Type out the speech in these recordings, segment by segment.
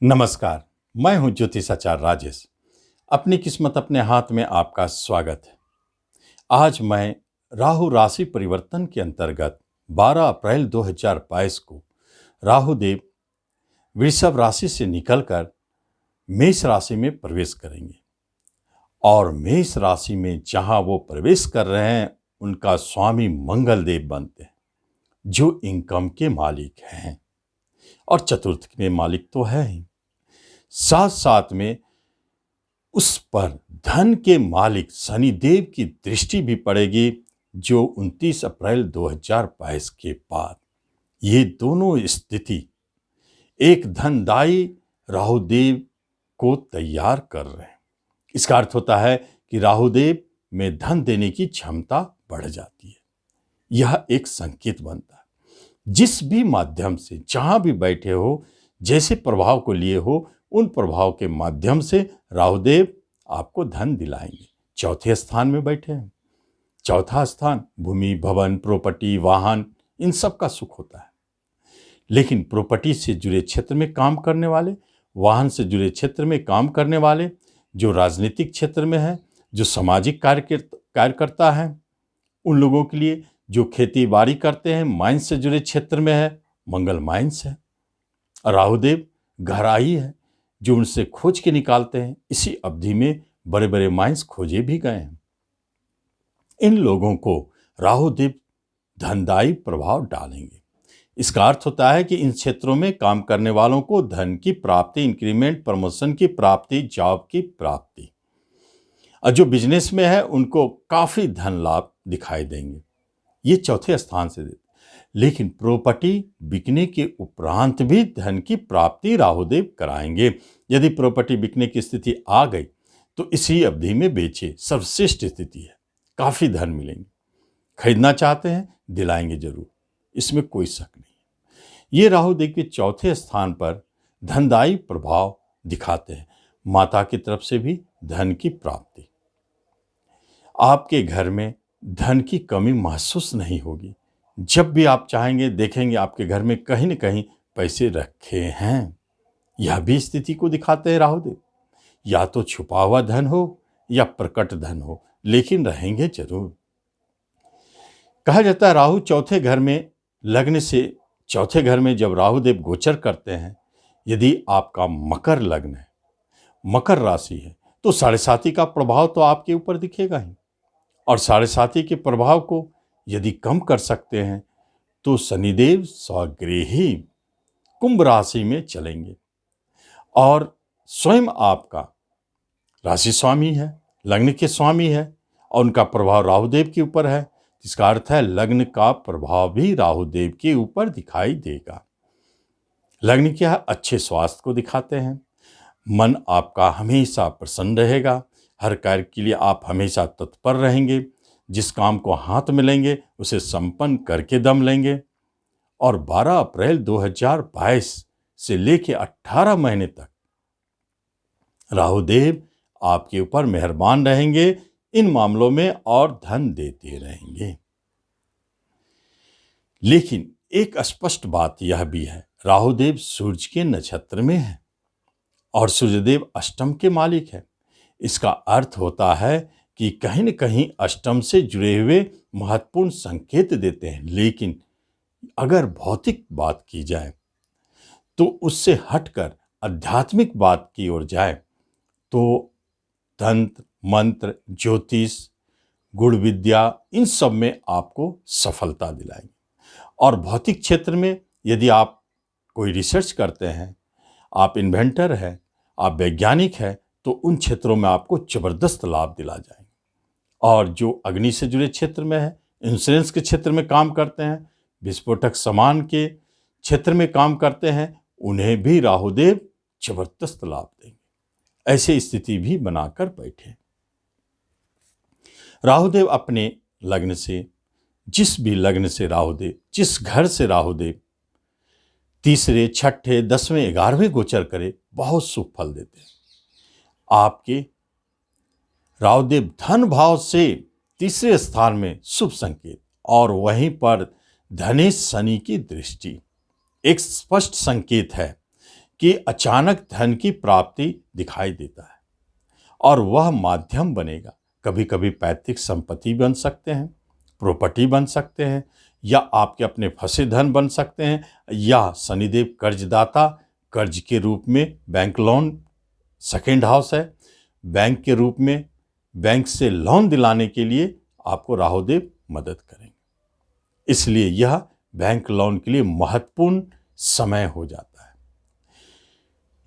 नमस्कार। मैं हूं ज्योतिषाचार्य राजेश। अपनी किस्मत अपने हाथ में आपका स्वागत है। आज मैं राहु राशि परिवर्तन के अंतर्गत 12 अप्रैल 2022 को राहु देव वृषभ राशि से निकलकर मेष राशि में प्रवेश करेंगे और मेष राशि में जहां वो प्रवेश कर रहे हैं उनका स्वामी मंगल देव बनते हैं, जो इनकम के मालिक हैं और चतुर्थ के मालिक तो है ही। साथ साथ में उस पर धन के मालिक शनिदेव की दृष्टि भी पड़ेगी, जो 29 अप्रैल 2022 के बाद ये दोनों स्थिति एक धनदायी राहुदेव को तैयार कर रहे हैं। इसका अर्थ होता है कि राहुदेव में धन देने की क्षमता बढ़ जाती है। यह एक संकेत बनता है। जिस भी माध्यम से जहां भी बैठे हो, जैसे प्रभाव को लिए हो, उन प्रभाव के माध्यम से राहुदेव आपको धन दिलाएंगे। चौथे स्थान में बैठे हैं। चौथा स्थान भूमि, भवन, प्रॉपर्टी, वाहन, इन सब का सुख होता है। लेकिन प्रॉपर्टी से जुड़े क्षेत्र में काम करने वाले, वाहन से जुड़े क्षेत्र में काम करने वाले, जो राजनीतिक क्षेत्र में है, जो सामाजिक कार्यकर्ता है, उन लोगों के लिए, जो खेती बाड़ी करते हैं, माइंस से जुड़े क्षेत्र में है, मंगल माइंस है। राहुदेव गहराई है, जो उनसे खोज के निकालते हैं। इसी अवधि में बड़े बड़े माइंस खोजे भी गए हैं। इन लोगों को राहुदेव धनदायी प्रभाव डालेंगे। इसका अर्थ होता है कि इन क्षेत्रों में काम करने वालों को धन की प्राप्ति, इंक्रीमेंट, प्रमोशन की प्राप्ति, जॉब की प्राप्ति, और जो बिजनेस में है उनको काफी धन लाभ दिखाई देंगे। ये चौथे स्थान से देते। लेकिन प्रॉपर्टी बिकने के उपरांत भी धन की प्राप्ति राहुदेव कराएंगे। यदि प्रॉपर्टी बिकने की स्थिति आ गई तो इसी अवधि में बेचे, सर्वश्रेष्ठ स्थिति है, काफी धन मिलेंगे। खरीदना चाहते हैं, दिलाएंगे जरूर, इसमें कोई शक नहीं। ये राहुदेव के चौथे स्थान पर धनदायी प्रभाव दिखाते हैं। माता की तरफ से भी धन की प्राप्ति। आपके घर में धन की कमी महसूस नहीं होगी। जब भी आप चाहेंगे देखेंगे आपके घर में कहीं न कहीं पैसे रखे हैं। यह भी स्थिति को दिखाते हैं राहुदेव। या तो छुपा हुआ धन हो या प्रकट धन हो, लेकिन रहेंगे जरूर। कहा जाता है राहु चौथे घर में लगने से, चौथे घर में जब राहुदेव गोचर करते हैं, यदि आपका मकर लग्न है, मकर राशि है, तो साढ़े साती का प्रभाव तो आपके ऊपर दिखेगा ही। और साढ़े साती के प्रभाव को यदि कम कर सकते हैं तो शनिदेव स्वगृही कुंभ राशि में चलेंगे और स्वयं आपका राशि स्वामी है, लग्न के स्वामी है, और उनका प्रभाव राहुदेव के ऊपर है। इसका अर्थ है लग्न का प्रभाव भी राहुदेव के ऊपर दिखाई देगा। लग्न क्या है? अच्छे स्वास्थ्य को दिखाते हैं। मन आपका हमेशा प्रसन्न रहेगा। हर कार्य के लिए आप हमेशा तत्पर रहेंगे। जिस काम को हाथ में लेंगे उसे संपन्न करके दम लेंगे। और 12 अप्रैल 2022 से लेकर 18 महीने तक राहुदेव आपके ऊपर मेहरबान रहेंगे इन मामलों में और धन देते रहेंगे। लेकिन एक स्पष्ट बात यह भी है, राहुदेव सूर्य के नक्षत्र में है और सूर्यदेव अष्टम के मालिक है। इसका अर्थ होता है कि कहीं न कहीं अष्टम से जुड़े हुए महत्वपूर्ण संकेत देते हैं। लेकिन अगर भौतिक बात की जाए तो उससे हटकर आध्यात्मिक बात की ओर जाए तो तंत्र, मंत्र, ज्योतिष, गुण विद्या, इन सब में आपको सफलता दिलाएंगे। और भौतिक क्षेत्र में यदि आप कोई रिसर्च करते हैं, आप इन्वेंटर हैं, आप वैज्ञानिक हैं, तो उन क्षेत्रों में आपको जबरदस्त लाभ दिला जाएंगे। और जो अग्नि से जुड़े क्षेत्र में है, इंश्योरेंस के क्षेत्र में काम करते हैं, विस्फोटक सामान के क्षेत्र में काम करते हैं, उन्हें भी राहुदेव जबरदस्त लाभ देंगे। ऐसी स्थिति भी बनाकर बैठे। राहुदेव अपने लग्न से, जिस भी लग्न से राहुदेव, जिस घर से राहुदेव तीसरे, छठे, 10वें, 11वें गोचर करे, बहुत शुभ फल देते हैं। आपके राहुदेव धन भाव से तीसरे स्थान में शुभ संकेत, और वहीं पर धनेश शनि की दृष्टि एक स्पष्ट संकेत है कि अचानक धन की प्राप्ति दिखाई देता है और वह माध्यम बनेगा। कभी कभी पैतृक संपत्ति बन सकते हैं, प्रॉपर्टी बन सकते हैं, या आपके अपने फंसे धन बन सकते हैं, या शनिदेव कर्जदाता, कर्ज के रूप में बैंक लोन, सेकेंड हाउस है, बैंक के रूप में बैंक से लोन दिलाने के लिए आपको राहुदेव मदद करेंगे। इसलिए यह बैंक लोन के लिए महत्वपूर्ण समय हो जाता है।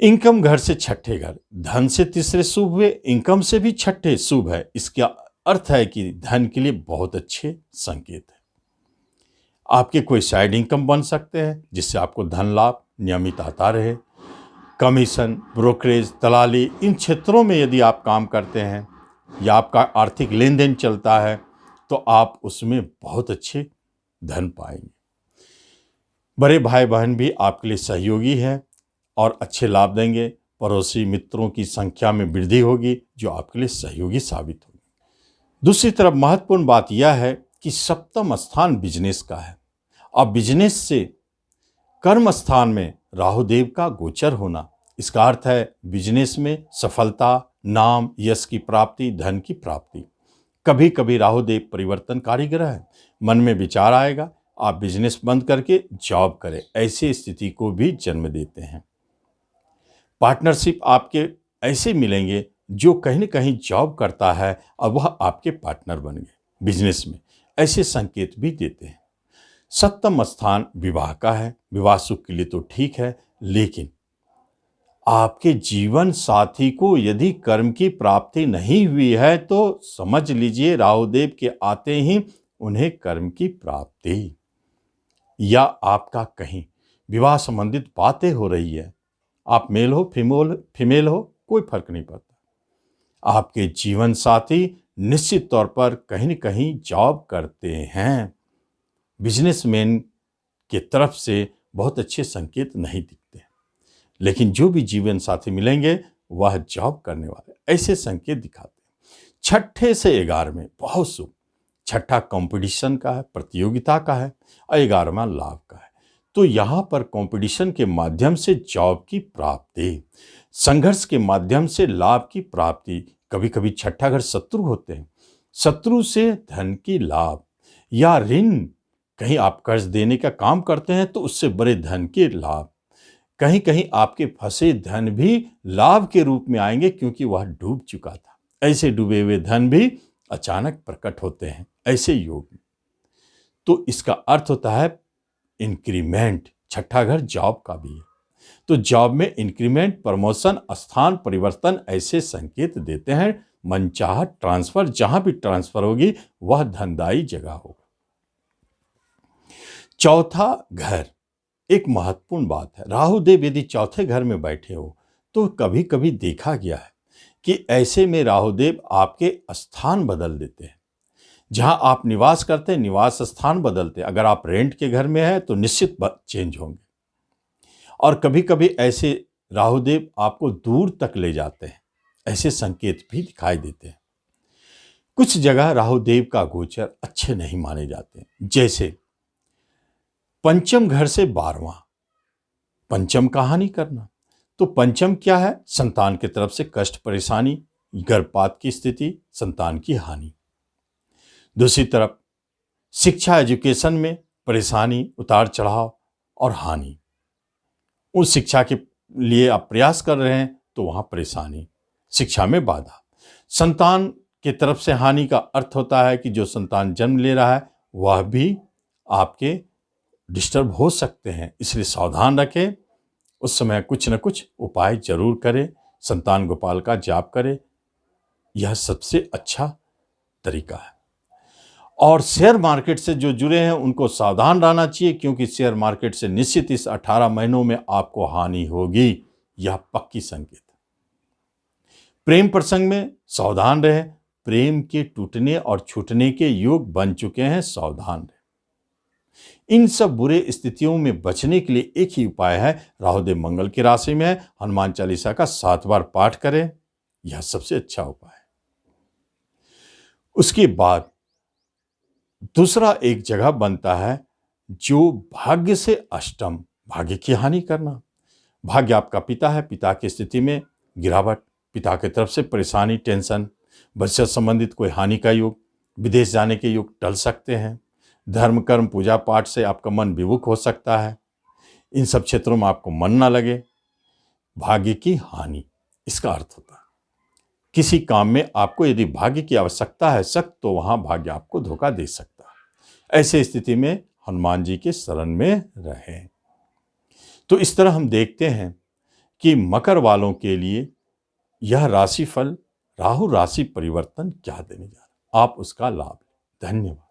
इनकम घर से छठे घर, धन से तीसरे शुभ हुए, इनकम से भी छठे शुभ है। इसका अर्थ है कि धन के लिए बहुत अच्छे संकेत है। आपके कोई साइड इनकम बन सकते हैं जिससे आपको धन लाभ नियमित आता रहे। कमीशन, ब्रोकरेज, दलाली, इन क्षेत्रों में यदि आप काम करते हैं या आपका आर्थिक लेन देन चलता है तो आप उसमें बहुत अच्छे धन पाएंगे। बड़े भाई बहन भी आपके लिए सहयोगी हैं और अच्छे लाभ देंगे। पड़ोसी मित्रों की संख्या में वृद्धि होगी जो आपके लिए सहयोगी साबित होगी। दूसरी तरफ महत्वपूर्ण बात यह है कि सप्तम स्थान बिजनेस का है। अब बिजनेस से कर्म स्थान में राहुदेव का गोचर होना, इसका अर्थ है बिजनेस में सफलता, नाम, यश की प्राप्ति, धन की प्राप्ति। कभी कभी राहुदेव परिवर्तनकारी ग्रह है। मन में विचार आएगा आप बिजनेस बंद करके जॉब करें, ऐसी स्थिति को भी जन्म देते हैं। पार्टनरशिप आपके ऐसे मिलेंगे जो कहीं न कहीं जॉब करता है और वह आपके पार्टनर बन गए बिजनेस में, ऐसे संकेत भी देते हैं। सप्तम स्थान विवाह का है। विवाह सुख के लिए तो ठीक है, लेकिन आपके जीवन साथी को यदि कर्म की प्राप्ति नहीं हुई है तो समझ लीजिए राहुदेव के आते ही उन्हें कर्म की प्राप्ति, या आपका कहीं विवाह संबंधित बातें हो रही है, आप मेल हो फीमेल हो कोई फर्क नहीं पड़ता, आपके जीवन साथी निश्चित तौर पर कहीं न कहीं जॉब करते हैं। बिजनेसमैन के तरफ से बहुत अच्छे संकेत नहीं दिखते, लेकिन जो भी जीवन साथी मिलेंगे वह जॉब करने वाले, ऐसे संकेत दिखाते हैं। छठे से 11वें बहुत शुभ। छठा कंपटीशन का है, प्रतियोगिता का है, और 11वां लाभ का है। तो यहाँ पर कंपटीशन के माध्यम से जॉब की प्राप्ति, संघर्ष के माध्यम से लाभ की प्राप्ति। कभी कभी छठा घर शत्रु होते हैं, शत्रु से धन की लाभ, या ऋण, कहीं आप कर्ज देने का काम करते हैं तो उससे बड़े धन के लाभ। कहीं कहीं आपके फंसे धन भी लाभ के रूप में आएंगे क्योंकि वह डूब चुका था। ऐसे डूबे हुए धन भी अचानक प्रकट होते हैं ऐसे योग में। तो इसका अर्थ होता है इंक्रीमेंट। छठा घर जॉब का भी है, तो जॉब में इंक्रीमेंट, प्रमोशन, स्थान परिवर्तन ऐसे संकेत देते हैं। मनचाहा ट्रांसफर, जहां भी ट्रांसफर होगी वह धनदायी जगह होगा। चौथा घर एक महत्वपूर्ण बात है। राहुदेव यदि चौथे घर में बैठे हो तो कभी कभी देखा गया है कि ऐसे में राहुदेव आपके स्थान बदल देते हैं। जहां आप निवास करते हैं निवास स्थान बदलते हैं। अगर आप रेंट के घर में हैं तो निश्चित चेंज होंगे। और कभी कभी ऐसे राहुदेव आपको दूर तक ले जाते हैं, ऐसे संकेत भी दिखाई देते हैं। कुछ जगह राहुदेव का गोचर अच्छे नहीं माने जाते, जैसे पंचम घर से 12वां, पंचम का हानि करना। तो पंचम क्या है? संतान की तरफ से कष्ट, परेशानी, गर्भपात की स्थिति, संतान की हानि। दूसरी तरफ शिक्षा, एजुकेशन में परेशानी, उतार चढ़ाव और हानि। उस शिक्षा के लिए आप प्रयास कर रहे हैं तो वहां परेशानी, शिक्षा में बाधा। संतान की तरफ से हानि का अर्थ होता है कि जो संतान जन्म ले रहा है वह भी आपके डिस्टर्ब हो सकते हैं, इसलिए सावधान रखें। उस समय कुछ न कुछ उपाय जरूर करें। संतान गोपाल का जाप करें, यह सबसे अच्छा तरीका है। और शेयर मार्केट से जो जुड़े हैं उनको सावधान रहना चाहिए, क्योंकि शेयर मार्केट से निश्चित इस 18 महीनों में आपको हानि होगी, यह पक्की संकेत है। प्रेम प्रसंग में सावधान रहें, प्रेम के टूटने और छूटने के योग बन चुके हैं, सावधान रहें। इन सब बुरे स्थितियों में बचने के लिए एक ही उपाय है। राहुदेव मंगल की राशि में है, हनुमान चालीसा का 7 बार पाठ करें, यह सबसे अच्छा उपाय है। उसके बाद दूसरा एक जगह बनता है जो भाग्य से अष्टम, भाग्य की हानि करना। भाग्य आपका पिता है, पिता की स्थिति में गिरावट, पिता की तरफ से परेशानी, टेंशन, भविष्य संबंधित कोई हानि का योग, विदेश जाने के योग टल सकते हैं। धर्म कर्म पूजा पाठ से आपका मन विमुख हो सकता है, इन सब क्षेत्रों में आपको मन ना लगे। भाग्य की हानि, इसका अर्थ होता है किसी काम में आपको यदि भाग्य की आवश्यकता है सख्त, तो वहां भाग्य आपको धोखा दे सकता है। ऐसे स्थिति में हनुमान जी के शरण में रहें। तो इस तरह हम देखते हैं कि मकर वालों के लिए यह राशिफल राहु राशि परिवर्तन क्या देने जा रहा है। आप उसका लाभ लें। धन्यवाद।